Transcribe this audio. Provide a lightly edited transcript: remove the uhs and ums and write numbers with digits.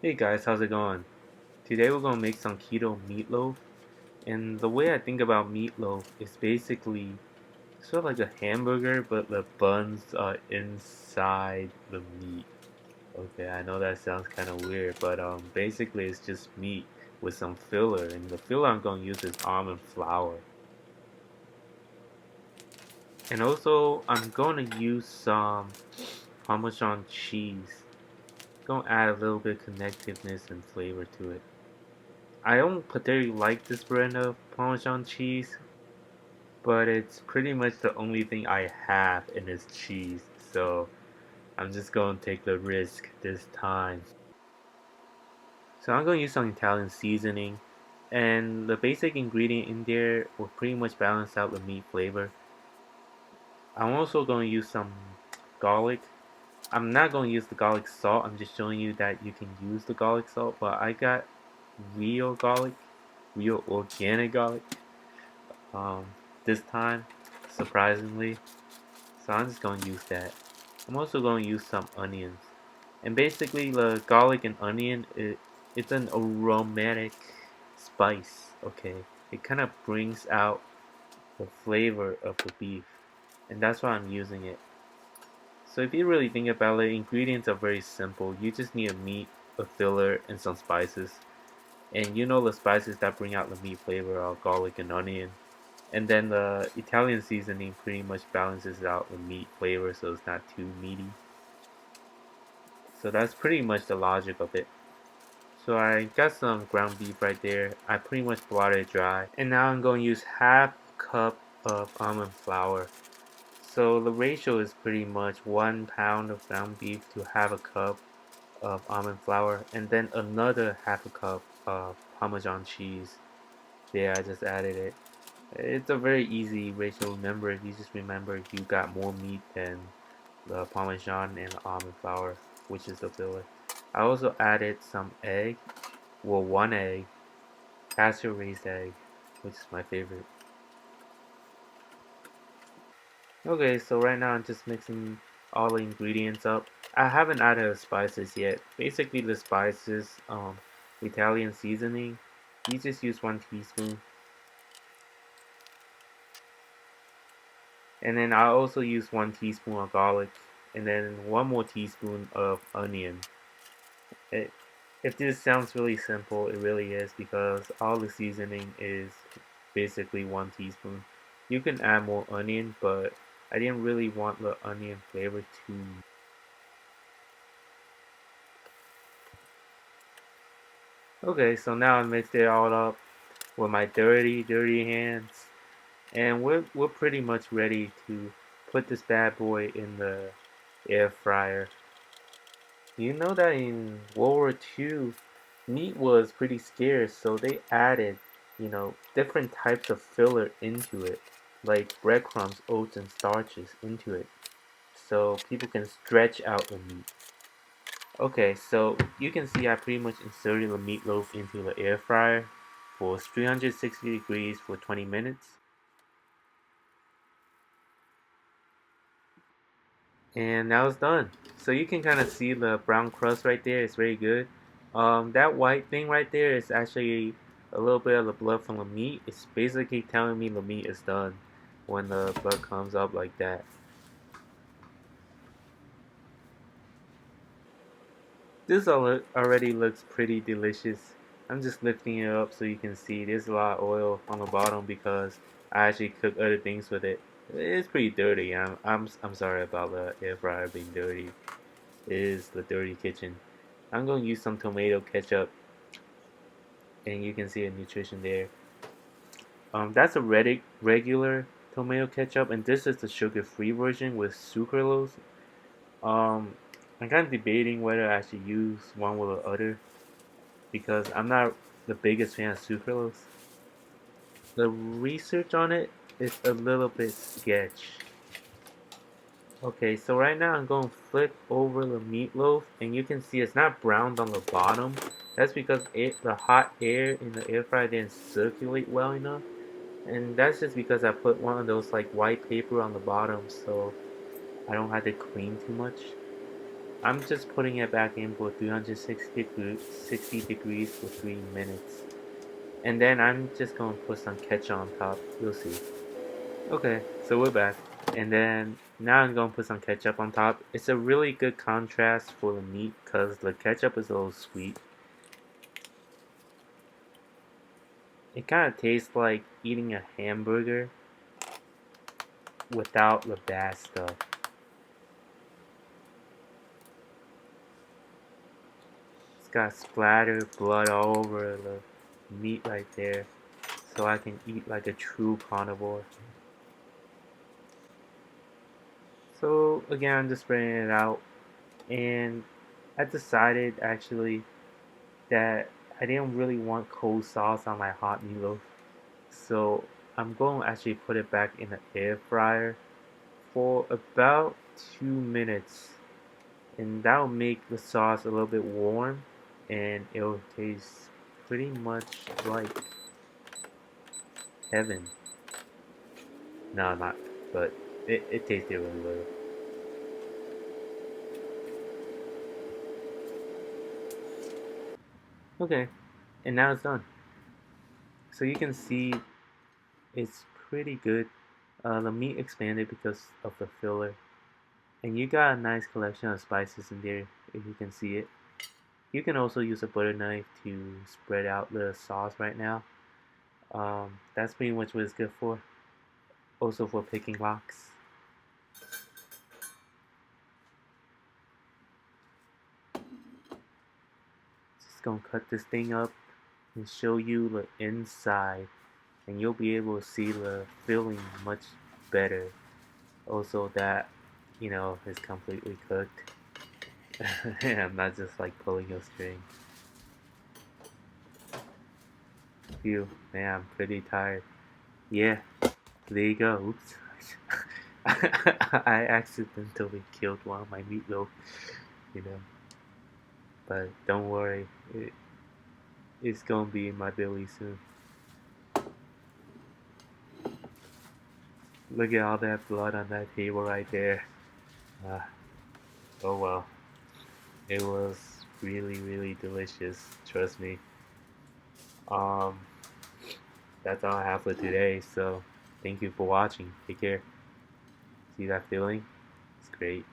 Hey guys, how's it going? Today we're gonna make some keto meatloaf, and the way I think about meatloaf is basically sort of like a hamburger, but the buns are inside the meat. Okay, I know that sounds kind of weird, but basically it's just meat with some filler, and the filler I'm gonna use is almond flour. And also I'm gonna use some Parmesan cheese. Gonna add a little bit of connectiveness and flavor to it. I don't particularly like this brand of Parmesan cheese, but it's pretty much the only thing I have in this cheese, so I'm just gonna take the risk this time. So I'm gonna use some Italian seasoning, and the basic ingredient in there will pretty much balance out the meat flavor. I'm also gonna use some garlic. I'm not gonna use the garlic salt, I'm just showing you that you can use the garlic salt, but I got real garlic, real organic garlic. um, this time, surprisingly. So I'm just going to use that. I'm also going to use some onions. And basically the garlic and onion, it's an aromatic spice, okay? It kind of brings out the flavor of the beef. And that's why I'm using it. So if you really think about it, ingredients are very simple. You just need a meat, a filler, and some spices. And you know the spices that bring out the meat flavor are garlic and onion. And then the Italian seasoning pretty much balances out the meat flavor so it's not too meaty. So that's pretty much the logic of it. So I got some ground beef right there. I pretty much blotted it dry. And now I'm going to use half cup of almond flour. So the ratio is pretty much 1 pound of ground beef to half a cup of almond flour. And then another half a cup of Parmesan cheese. There, I just added it. It's a very easy ratio to remember. If you just remember you got more meat than the Parmesan and almond flour, which is the filler. I also added some egg, well, one egg, pasture raised egg, which is my favorite. Okay, so right now I'm just mixing all the ingredients up. I haven't added the spices yet. Basically, the spices, Italian seasoning, you just use 1 teaspoon. And then I also use 1 teaspoon of garlic and then 1 more teaspoon of onion. It, if this sounds really simple, it really is because all the seasoning is basically 1 teaspoon. You can add more onion, but I didn't really want the onion flavor too. Okay, so now I mixed it all up with my dirty hands, and we're pretty much ready to put this bad boy in the air fryer. You know that in World War II, meat was pretty scarce, so they added, different types of filler into it, like breadcrumbs, oats, and starches into it, so people can stretch out the meat. Okay, so you can see I pretty much inserted the meatloaf into the air fryer for 360 degrees for 20 minutes. And now it's done. So you can kind of see the brown crust right there. It's very good. That white thing right there is actually a little bit of the blood from the meat. It's basically telling me the meat is done when the blood comes up like that. This already looks pretty delicious. I'm just lifting it up so you can see there's a lot of oil on the bottom because I actually cook other things with it. It's pretty dirty. I'm sorry about the air fryer being dirty. It is the dirty kitchen. I'm going to use some tomato ketchup, and you can see the nutrition there. That's a regular tomato ketchup, and this is the sugar-free version with sucralose. Um, I'm kind of debating whether I should use one or the other because I'm not the biggest fan of sucralose. The research on it is a little bit sketch. Okay, so right now I'm going to flip over the meatloaf, and you can see it's not browned on the bottom. That's because the hot air in the air fryer didn't circulate well enough. And that's just because I put one of those like white paper on the bottom so I don't have to clean too much. I'm just putting it back in for 360 degrees for 3 minutes. And then I'm just going to put some ketchup on top. You'll see. Okay, so we're back. And then now I'm going to put some ketchup on top. It's a really good contrast for the meat because the ketchup is a little sweet. It kind of tastes like eating a hamburger without the bad stuff. It's got splattered blood all over the meat right there. So I can eat like a true carnivore. So again, I'm just spreading it out. And I decided actually that I didn't really want cold sauce on my hot meatloaf. So I'm going to actually put it back in the air fryer for about 2 minutes. And that'll make the sauce a little bit warm and it'll taste pretty much like heaven. No, not, but it tasted really well. Okay, and now it's done. So you can see it's pretty good. The meat expanded because of the filler. And you got a nice collection of spices in there, if you can see it. You can also use a butter knife to spread out the sauce right now. That's pretty much what it's good for. Also for picking locks. Just gonna cut this thing up and show you the inside. And you'll be able to see the filling much better. Also that, is completely cooked. I'm not just like pulling a string. Phew, man, I'm pretty tired. Yeah, there you go. Oops. I accidentally killed one of my meatloaf, you know. But don't worry, it's gonna be in my belly soon. Look at all that blood on that table right there. Uh, oh well, it was really, really delicious. Trust me. Um, that's all I have for today. So, thank you for watching. Take care. See that feeling? It's great.